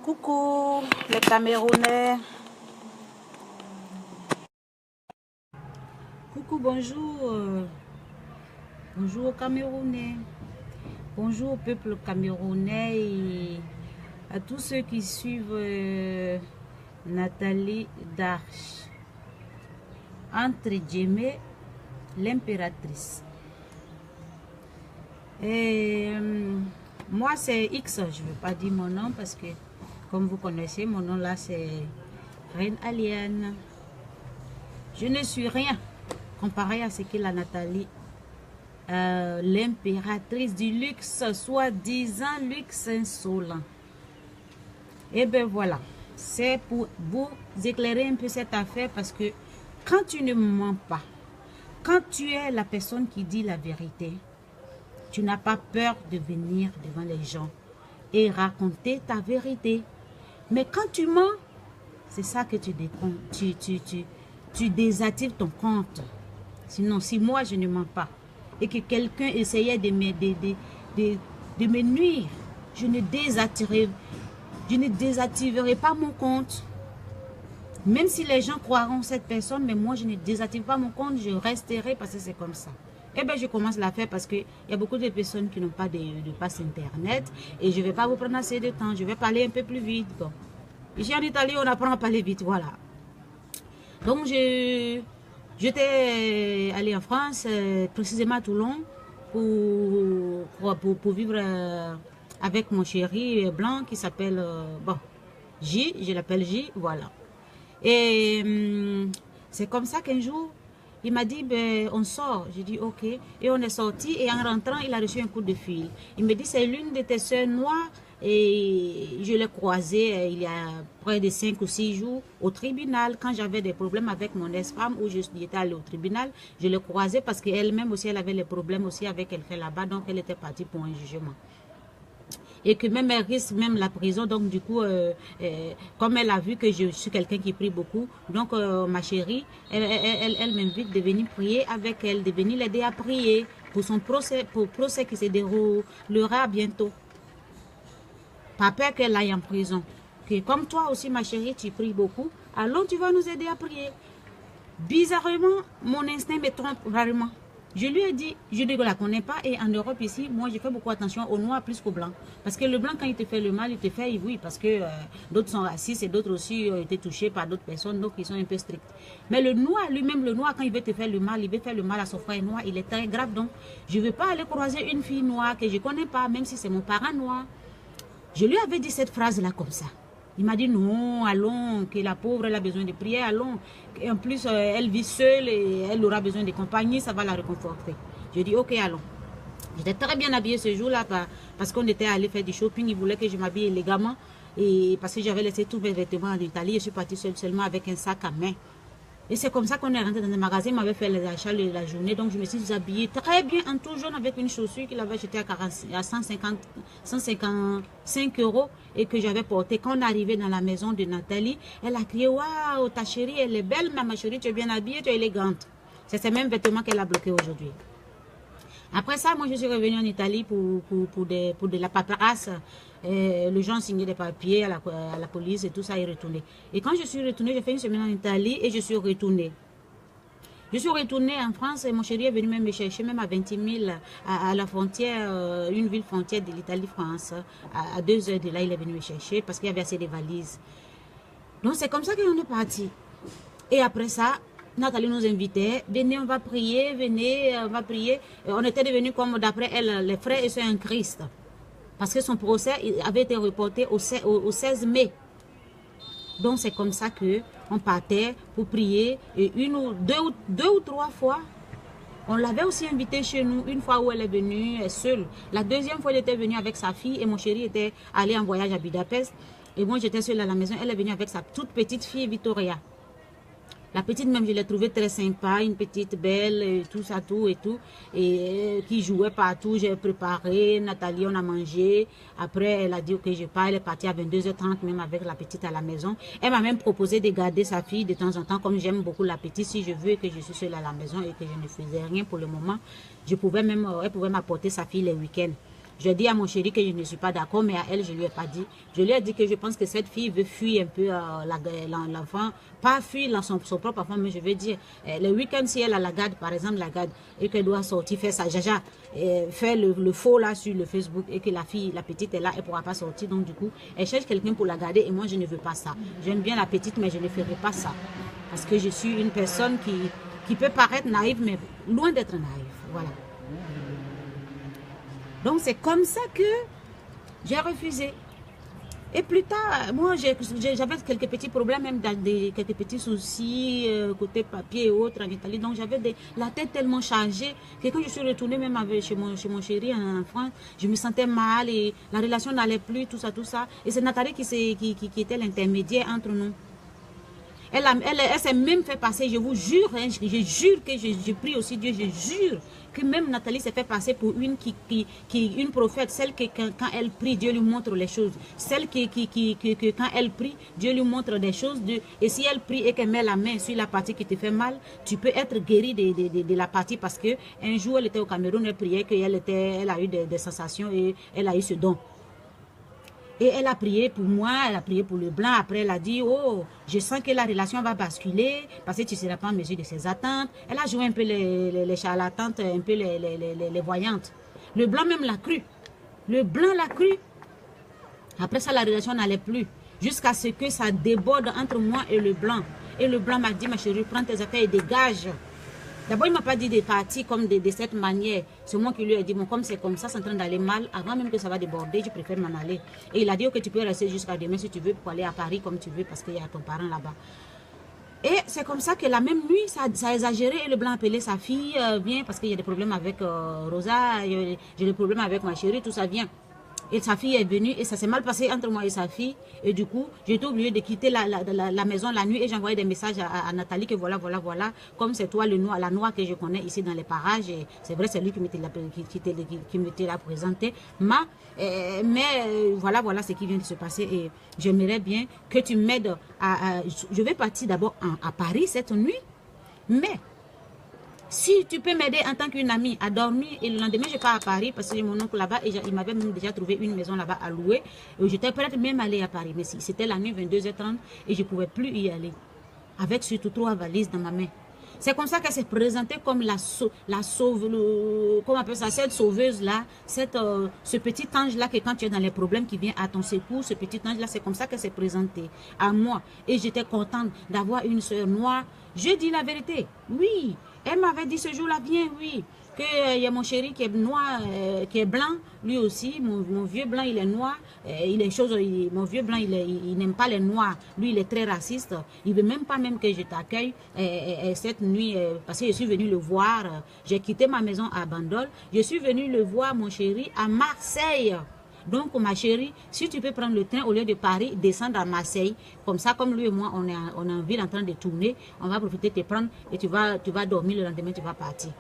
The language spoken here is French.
Coucou les Camerounais. Coucou, bonjour. Bonjour aux Camerounais. Bonjour au peuple camerounais et à tous ceux qui suivent Nathalie Darche. Entre guillemets, l'impératrice. Et moi c'est X, je ne veux pas dire mon nom parce que comme vous connaissez, mon nom là c'est Reine Alien. Je ne suis rien comparé à ce que la Nathalie, l'impératrice du luxe, soi-disant luxe insolent. Et ben voilà, c'est pour vous éclairer un peu cette affaire parce que quand tu ne mens pas, quand tu es la personne qui dit la vérité, tu n'as pas peur de venir devant les gens et raconter ta vérité. Mais quand tu mens, c'est ça que tu désactives ton compte. Sinon, si moi je ne mens pas et que quelqu'un essayait de me nuire, je ne désactiverai pas mon compte. Même si les gens croiront cette personne, mais moi je ne désactive pas mon compte, je resterai parce que c'est comme ça. Eh bien, je commence à faire parce qu'il y a beaucoup de personnes qui n'ont pas de passe internet et je ne vais pas vous prendre assez de temps, je vais parler un peu plus vite. Bon. Ici en Italie, on apprend à parler vite, voilà. Donc, j'étais allée en France, précisément à Toulon, pour vivre avec mon chéri blanc qui s'appelle, bon, J, je l'appelle J, voilà. Et c'est comme ça qu'un jour, il m'a dit, ben, on sort. J'ai dit, ok. Et on est sorti et en rentrant, il a reçu un coup de fil. Il me dit, c'est l'une de tes soeurs noires. Et je l'ai croisée il y a près de 5 ou 6 jours au tribunal. Quand j'avais des problèmes avec mon ex-femme, où j'étais allée au tribunal, je l'ai croisée parce qu'elle-même aussi, elle avait les problèmes aussi avec quelqu'un là-bas. Donc, elle était partie pour un jugement. Et que même elle risque même la prison. Donc du coup, comme elle a vu que je suis quelqu'un qui prie beaucoup, donc ma chérie, elle m'invite de venir prier avec elle, de venir l'aider à prier pour son procès, pour procès qui se déroulera bientôt. Pas peur qu'elle aille en prison. Que comme toi aussi ma chérie, tu pries beaucoup, alors tu vas nous aider à prier. Bizarrement, mon instinct me trompe rarement. Je lui ai dit, je ne la connais pas et en Europe ici, moi je fais beaucoup attention au noir plus qu'au blanc. Parce que le blanc quand il te fait le mal, il te fait, oui, parce que d'autres sont racistes et d'autres aussi ont été touchés par d'autres personnes, donc ils sont un peu stricts. Mais le noir, lui-même le noir, quand il veut te faire le mal, il veut faire le mal à son frère noir, il est très grave. Donc je ne veux pas aller croiser une fille noire que je ne connais pas, même si c'est mon parent noir. Je lui avais dit cette phrase-là comme ça. Il m'a dit non, allons, que la pauvre, elle a besoin de prier, allons. Et en plus, elle vit seule et elle aura besoin de compagnie, ça va la réconforter. Je dis ok, allons. J'étais très bien habillée ce jour-là parce qu'on était allé faire du shopping. Il voulait que je m'habille élégamment. Et parce que j'avais laissé tous mes vêtements en Italie, je suis partie seule seulement avec un sac à main. Et c'est comme ça qu'on est rentré dans un magasin, il m'avait fait les achats de la journée, donc je me suis habillée très bien en tout jaune avec une chaussure qu'il avait achetée à 155 € et que j'avais portée. Quand on est arrivé dans la maison de Nathalie, elle a crié, waouh, ta chérie, elle est belle, mais ma chérie, tu es bien habillée, tu es élégante. C'est ces mêmes vêtements qu'elle a bloqués aujourd'hui. Après ça, moi, je suis revenue en Italie pour de la paperasse. Le gens signaient des papiers à la police et tout ça est retourné. Et quand je suis retournée, j'ai fait une semaine en Italie et je suis retournée. Je suis retournée en France et mon chéri est venu même me chercher, même à 20 000 à la frontière, une ville frontière de l'Italie-France. À 2 heures de là, il est venu me chercher parce qu'il y avait assez de valises. Donc, c'est comme ça qu'on est parti. Et après ça, Nathalie nous invitait, venez, on va prier, venez, on va prier. On était devenus comme, d'après elle, les frères et sœurs en Christ. Parce que son procès avait été reporté au 16 mai. Donc c'est comme ça qu'on partait pour prier. Et deux ou trois fois, on l'avait aussi invitée chez nous, une fois où elle est venue seule. La deuxième fois, elle était venue avec sa fille et mon chéri était allé en voyage à Budapest. Et moi, j'étais seule à la maison. Elle est venue avec sa toute petite fille, Victoria. La petite même, je l'ai trouvée très sympa, une petite belle, et tout ça, tout et tout. Et qui jouait partout, j'ai préparé, Nathalie, on a mangé. Après, elle a dit que je pars, elle est partie à 22h30 même avec la petite à la maison. Elle m'a même proposé de garder sa fille de temps en temps, comme j'aime beaucoup la petite. Si je veux et que je suis seule à la maison et que je ne faisais rien pour le moment, elle pouvait m'apporter sa fille les week-ends. Je dis à mon chéri que je ne suis pas d'accord, mais à elle, je ne lui ai pas dit. Je lui ai dit que je pense que cette fille veut fuir un peu l'enfant, pas fuir son propre enfant, mais je veux dire, le week-end, si elle a la garde, par exemple, la garde, et qu'elle doit sortir, faire sa jaja, faire le faux là sur le Facebook, et que la fille, la petite est là, elle ne pourra pas sortir, donc du coup, elle cherche quelqu'un pour la garder, et moi, je ne veux pas ça. J'aime bien la petite, mais je ne ferai pas ça. Parce que je suis une personne qui peut paraître naïve, mais loin d'être naïve. Voilà. Donc, c'est comme ça que j'ai refusé. Et plus tard, moi, j'avais quelques petits problèmes, même quelques petits soucis, côté papier et autres en Italie. Donc, j'avais la tête tellement chargée que quand je suis retournée même chez mon chéri en France, je me sentais mal et la relation n'allait plus, tout ça, tout ça. Et c'est Nathalie qui était l'intermédiaire entre nous. Elle s'est même fait passer, je vous jure, hein, je jure que je prie aussi Dieu, je jure que même Nathalie s'est fait passer pour une une prophète, celle que quand elle prie, Dieu lui montre les choses. Celle que quand elle prie, Dieu lui montre des choses. Et si elle prie et qu'elle met la main sur la partie qui te fait mal, tu peux être guéri de la partie parce que un jour elle était au Cameroun, elle priait elle a eu des sensations et elle a eu ce don. Et elle a prié pour moi, elle a prié pour le blanc. Après, elle a dit, oh, je sens que la relation va basculer parce que tu ne seras pas en mesure de ses attentes. Elle a joué un peu les charlatantes, un peu les voyantes. Le blanc même l'a cru. Le blanc l'a cru. Après ça, la relation n'allait plus. Jusqu'à ce que ça déborde entre moi et le blanc. Et le blanc m'a dit, ma chérie, prends tes affaires et dégage. D'abord, il ne m'a pas dit de partir comme de cette manière. C'est moi qui lui ai dit, bon, comme c'est comme ça, c'est en train d'aller mal, avant même que ça va déborder, je préfère m'en aller. Et il a dit, ok, tu peux rester jusqu'à demain si tu veux, pour aller à Paris comme tu veux, parce qu'il y a ton parent là-bas. Et c'est comme ça que la même nuit, ça a exagéré et le blanc appelait sa fille, viens, parce qu'il y a des problèmes avec Rosa, j'ai des problèmes avec ma chérie, tout ça vient. Et sa fille est venue et ça s'est mal passé entre moi et sa fille. Et du coup, j'ai été obligée de quitter la maison la nuit et j'ai envoyé des messages à Nathalie que voilà. Comme c'est toi la noix que je connais ici dans les parages. C'est vrai, c'est lui qui m'était là présenté. Mais voilà ce qui vient de se passer. Et j'aimerais bien que tu m'aides je vais partir d'abord à Paris cette nuit. Mais si tu peux m'aider en tant qu'une amie à dormir et le lendemain je pars à Paris parce que j'ai mon oncle là-bas et il m'avait même déjà trouvé une maison là-bas à louer. Et j'étais prête même à aller à Paris. Mais c'était la nuit 22h30 et je ne pouvais plus y aller. Avec surtout 3 valises dans ma main. C'est comme ça qu'elle s'est présentée comme comment on appelle ça, cette sauveuse-là, ce petit ange-là que quand tu es dans les problèmes qui vient à ton secours, ce petit ange-là, c'est comme ça qu'elle s'est présentée à moi. Et j'étais contente d'avoir une soeur noire. Je dis la vérité, oui. Elle m'avait dit ce jour-là, viens, oui, qu'il y a mon chéri qui est noir, qui est blanc, lui aussi, mon vieux blanc, il est noir, mon vieux blanc, il n'aime pas les noirs, lui, il est très raciste, il ne veut même pas même que je t'accueille cette nuit, parce que je suis venue le voir, j'ai quitté ma maison à Bandol, je suis venue le voir, mon chéri, à Marseille. Donc, ma chérie, si tu peux prendre le train au lieu de Paris, descendre à Marseille, comme ça, comme lui et moi, on est en ville en train de tourner, on va profiter de te prendre et tu vas dormir, le lendemain, tu vas partir.